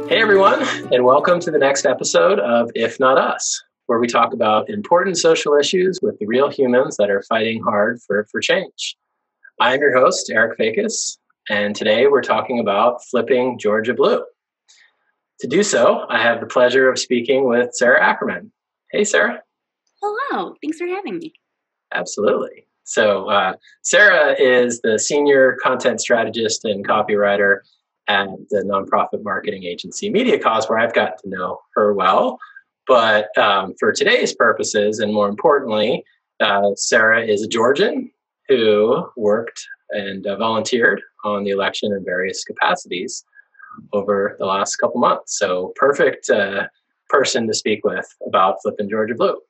Hey everyone, and welcome to the next episode of If Not Us, where we talk about important social issues with the real humans that are fighting hard for change. I'm your host, Eric Fakis, and today we're talking about flipping Georgia blue. To do so, I have the pleasure of speaking with Sarah Ackerman. Hey, Sarah. Hello. Thanks for having me. Absolutely. So Sarah is the senior content strategist and copywriter at the nonprofit marketing agency MediaCause, where I've got to know her well. But for today's purposes, and more importantly, Sarah is a Georgian who worked and volunteered on the election in various capacities over the last couple months. So perfect person to speak with about flipping Georgia blue.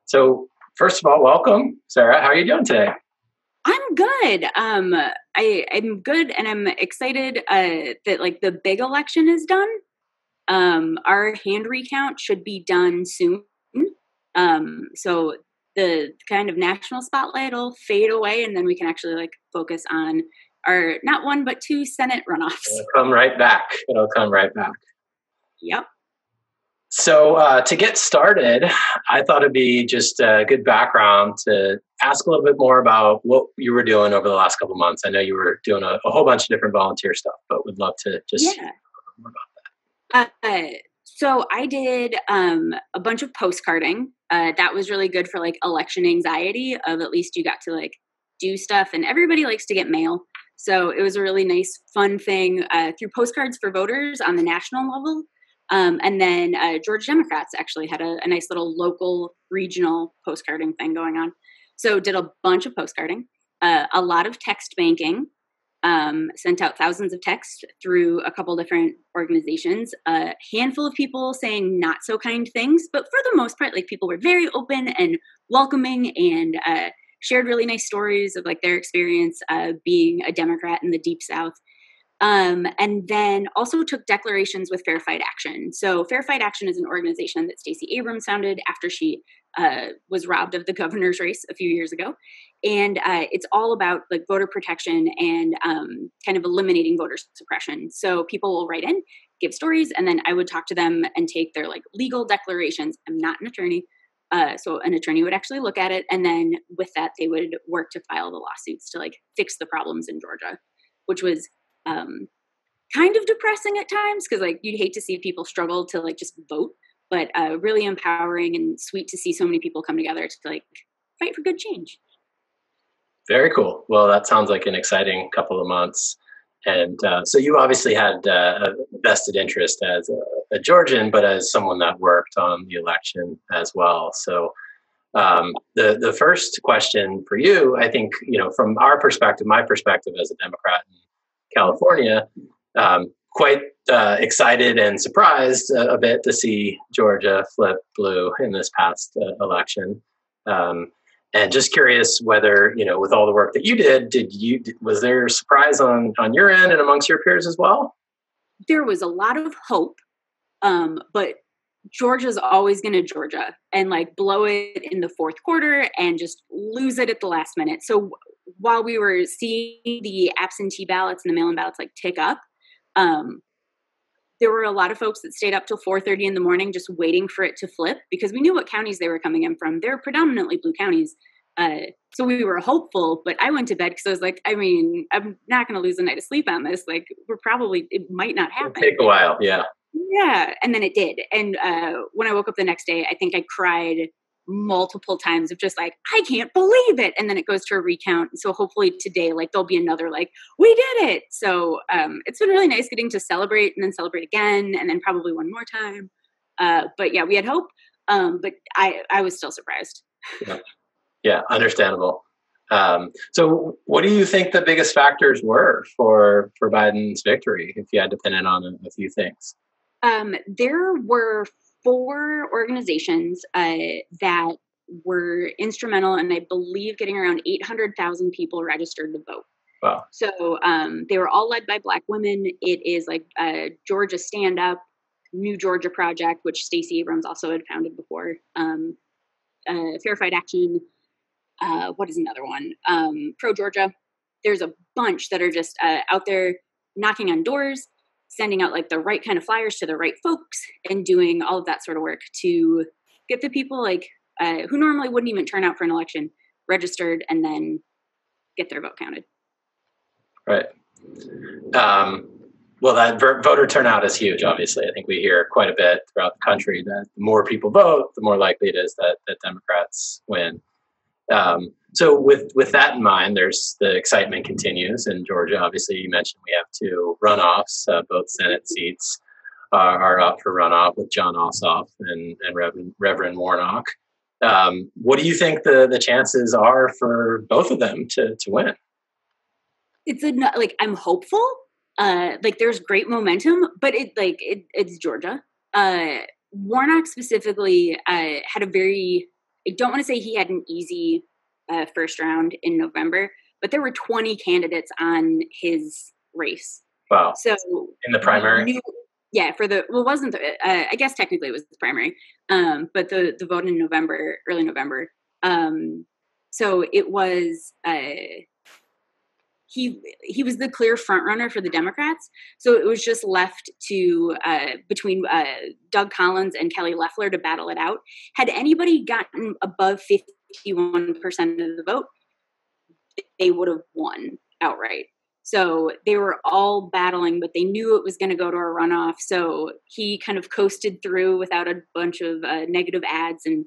So first of all, welcome, Sarah. How are you doing today? I'm good. I'm good, and I'm excited that like the big election is done. Our hand recount should be done soon. So the kind of national spotlight will fade away, and then we can actually like focus on our not one but two Senate runoffs. It'll come right back. Yep. So to get started, I thought it'd be just a good background to ask a little bit more about what you were doing over the last couple of months. I know you were doing a whole bunch of different volunteer stuff, but would love to just hear more about that. So I did a bunch of postcarding. That was really good for like election anxiety of at least you got to like do stuff, and everybody likes to get mail. So it was a really nice, fun thing through Postcards for Voters on the national level. And then Georgia Democrats actually had a nice little local regional postcarding thing going on. So did a bunch of postcarding, a lot of text banking, sent out thousands of texts through a couple different organizations, a handful of people saying not so kind things, but for the most part, like people were very open and welcoming and shared really nice stories of like their experience being a Democrat in the Deep South. And then also took declarations with Fair Fight Action. So Fair Fight Action is an organization that Stacey Abrams founded after she was robbed of the governor's race a few years ago. And it's all about like voter protection and kind of eliminating voter suppression. So people will write in, give stories, and then I would talk to them and take their like legal declarations. I'm not an attorney. So an attorney would actually look at it. And then with that, they would work to file the lawsuits to like fix the problems in Georgia, which was kind of depressing at times because like you'd hate to see people struggle to like just vote, but really empowering and sweet to see so many people come together to like fight for good change. Very cool. Well, that sounds like an exciting couple of months. And so you obviously had a vested interest as a Georgian, but as someone that worked on the election as well. So the first question for you, I think, from our perspective, my perspective as a Democrat in California, quite excited and surprised a bit to see Georgia flip blue in this past election. And just curious whether, with all the work that you did, was there a surprise on your end and amongst your peers as well? There was a lot of hope, but Georgia's always going to Georgia and like blow it in the fourth quarter and just lose it at the last minute. So while we were seeing the absentee ballots and the mail-in ballots like tick up, there were a lot of folks that stayed up till 4:30 in the morning just waiting for it to flip because we knew what counties they were coming in from. They're predominantly blue counties. So we were hopeful, but I went to bed because I was like, I mean, I'm not going to lose a night of sleep on this. Like it might not happen. It'll take a while. Yeah. Yeah. And then it did. And when I woke up the next day, I think I cried multiple times of just like, I can't believe it. And then it goes to a recount. So hopefully today, like there'll be another, like, we did it. So it's been really nice getting to celebrate and then celebrate again. And then probably one more time. But yeah, we had hope. But I was still surprised. Yeah, understandable. So what do you think the biggest factors were for Biden's victory, if you had to pin it on a few things? There were 4 organizations that were instrumental, and I believe getting around 800,000 people registered to vote. Wow. So they were all led by Black women. It is like Georgia Stand Up, New Georgia Project, which Stacey Abrams also had founded before, Fair Fight Action. What is another one? Pro Georgia. There's a bunch that are just out there knocking on doors, sending out like the right kind of flyers to the right folks and doing all of that sort of work to get the people like who normally wouldn't even turn out for an election registered and then get their vote counted. Right. Well, that voter turnout is huge, obviously. I think we hear quite a bit throughout the country that the more people vote, the more likely it is that Democrats win. So with that in mind, there's the excitement continues in Georgia. Obviously, you mentioned we have 2 runoffs. Both Senate seats are up for runoff with Jon Ossoff and Reverend Warnock. What do you think the chances are for both of them to win? It's I'm hopeful. There's great momentum, but it's Georgia. Warnock specifically had a very, I don't want to say he had an easy first round in November, but there were 20 candidates on his race. Wow. So in the primary? It wasn't, I guess technically it was the primary, but the vote in November, early November. So it was, he was the clear front runner for the Democrats. So it was just left to between Doug Collins and Kelly Loeffler to battle it out. Had anybody gotten above 51% of the vote, they would have won outright. So they were all battling, but they knew it was going to go to a runoff. So he kind of coasted through without a bunch of negative ads and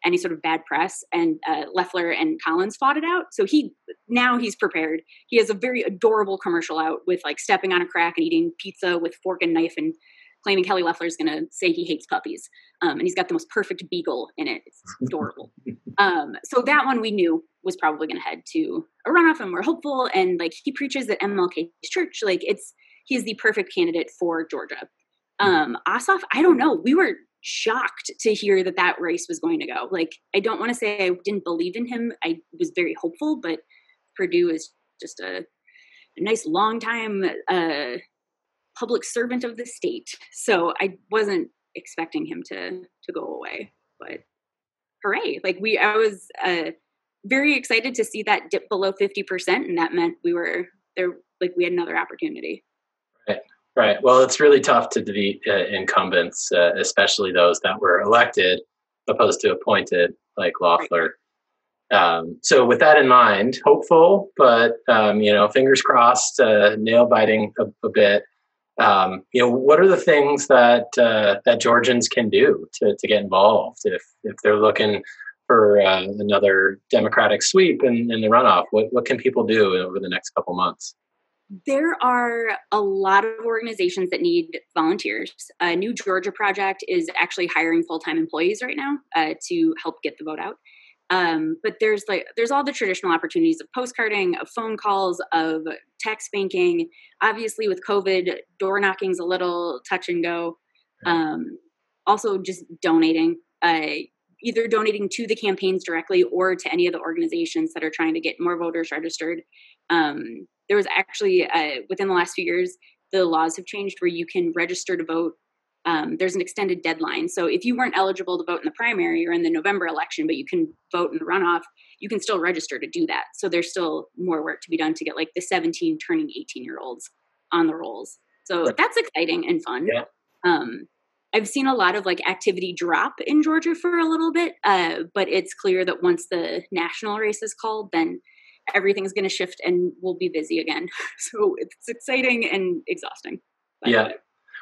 any sort of bad press, and Loeffler and Collins fought it out. So he's prepared. He has a very adorable commercial out with like stepping on a crack and eating pizza with fork and knife and claiming Kelly Loeffler is going to say he hates puppies. And he's got the most perfect beagle in it. It's adorable. So that one we knew was probably going to head to a runoff, and we're hopeful. And like he preaches at MLK's church, like he's the perfect candidate for Georgia. Ossoff, I don't know. We were shocked to hear that race was going to go. Like, I don't want to say I didn't believe in him. I was very hopeful, but Perdue is just a nice long time public servant of the state. So I wasn't expecting him to go away, but hooray. Like I was very excited to see that dip below 50%. And that meant we were there, like we had another opportunity. Right. Well, it's really tough to defeat incumbents, especially those that were elected opposed to appointed, like Loeffler. Right. So with that in mind, hopeful, but, fingers crossed, nail biting a bit. What are the things that Georgians can do to get involved if they're looking for another Democratic sweep in the runoff? What can people do over the next couple months? There are a lot of organizations that need volunteers. New Georgia Project is actually hiring full-time employees right now to help get the vote out. But there's all the traditional opportunities of postcarding, of phone calls, of text banking. Obviously, with COVID, door knocking's a little touch and go. Also, just donating, either donating to the campaigns directly or to any of the organizations that are trying to get more voters registered. There was actually, within the last few years, the laws have changed where you can register to vote. There's an extended deadline. So if you weren't eligible to vote in the primary or in the November election, but you can vote in the runoff, you can still register to do that. So there's still more work to be done to get like the 17 turning 18-year-olds on the rolls. So that's exciting and fun. Yeah. I've seen a lot of like activity drop in Georgia for a little bit, but it's clear that once the national race is called, then everything's going to shift and we'll be busy again. So it's exciting and exhausting. Yeah.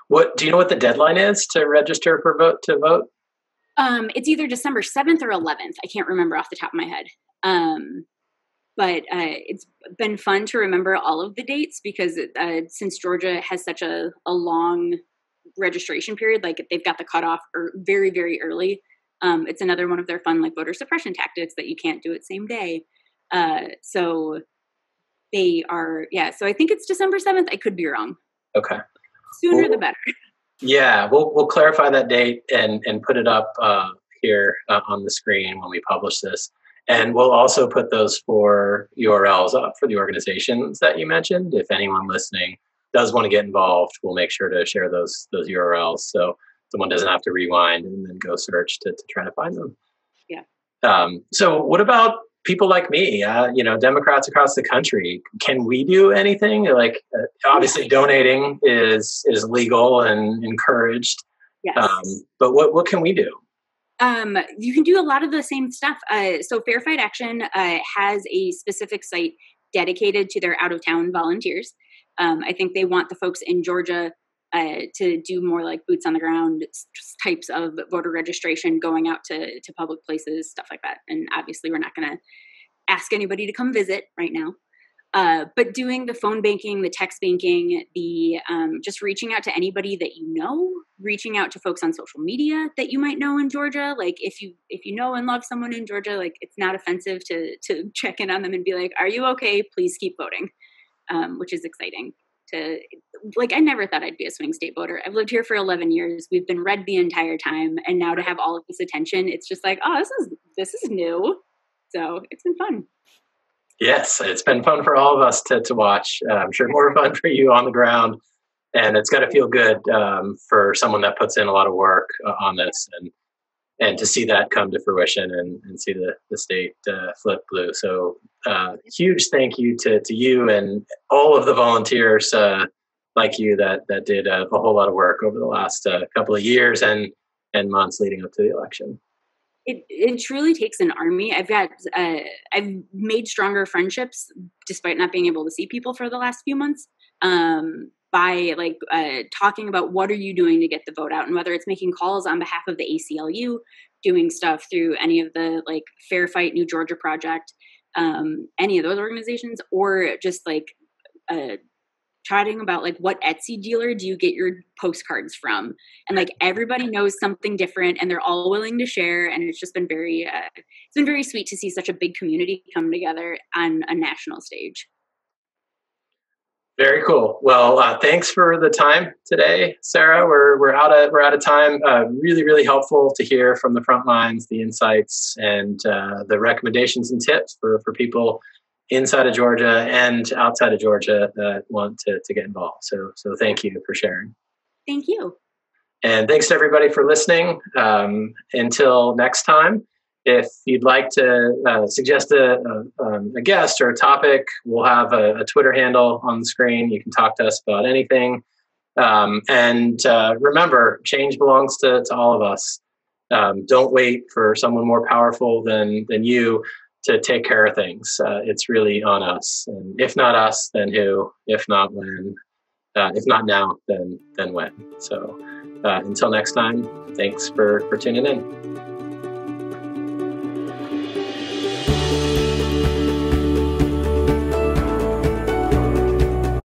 What do you know what the deadline is to register for vote? It's either December 7th or 11th. I can't remember off the top of my head. But it's been fun to remember all of the dates because since Georgia has such a long registration period, like they've got the cutoff very, very early. It's another one of their fun like voter suppression tactics that you can't do it same day. So they are, so I think it's December 7th. I could be wrong. Okay. Sooner the better. Yeah, we'll clarify that date and put it up here on the screen when we publish this. And we'll also put those 4 URLs up for the organizations that you mentioned. If anyone listening does want to get involved, we'll make sure to share those URLs so someone doesn't have to rewind and then go search to try to find them. Yeah. So what about people like me, Democrats across the country, can we do anything? Like, obviously, donating is legal and encouraged. Yes. But what can we do? You can do a lot of the same stuff. So Fair Fight Action has a specific site dedicated to their out-of-town volunteers. I think they want the folks in Georgia to do more like boots on the ground types of voter registration, going out to public places, stuff like that. And obviously, we're not going to ask anybody to come visit right now. But doing the phone banking, the text banking, the just reaching out to anybody that you know, reaching out to folks on social media that you might know in Georgia. Like if you know and love someone in Georgia, like it's not offensive to check in on them and be like, "Are you okay? Please keep voting," which is exciting. I never thought I'd be a swing state voter. I've lived here for 11 years. We've been red the entire time, and now to have all of this attention, it's just like, oh, this is new. So it's been fun. Yes, it's been fun for all of us to watch. I'm sure more fun for you on the ground, and it's got to feel good for someone that puts in a lot of work on this, and to see that come to fruition and see the state flip blue. So huge thank you to you and all of the volunteers like you that did a whole lot of work over the last couple of years and months leading up to the election. It truly takes an army. I've made stronger friendships despite not being able to see people for the last few months by talking about what are you doing to get the vote out, and whether it's making calls on behalf of the ACLU, doing stuff through any of the Fair Fight New Georgia Project, any of those organizations, or just chatting about what Etsy dealer do you get your postcards from, and everybody knows something different and they're all willing to share, and it's just been very sweet to see such a big community come together on a national stage. Very cool. Well, thanks for the time today, Sarah. We're out of time. Really, really helpful to hear from the front lines, the insights, and the recommendations and tips for people inside of Georgia and outside of Georgia that want to get involved. So thank you for sharing. Thank you. And thanks to everybody for listening. Until next time, if you'd like to suggest a guest or a topic, we'll have a Twitter handle on the screen. You can talk to us about anything. And remember, change belongs to all of us. Don't wait for someone more powerful than you to take care of things. It's really on us. And if not us, then who? If not when? If not now, then when? So until next time, thanks for tuning in.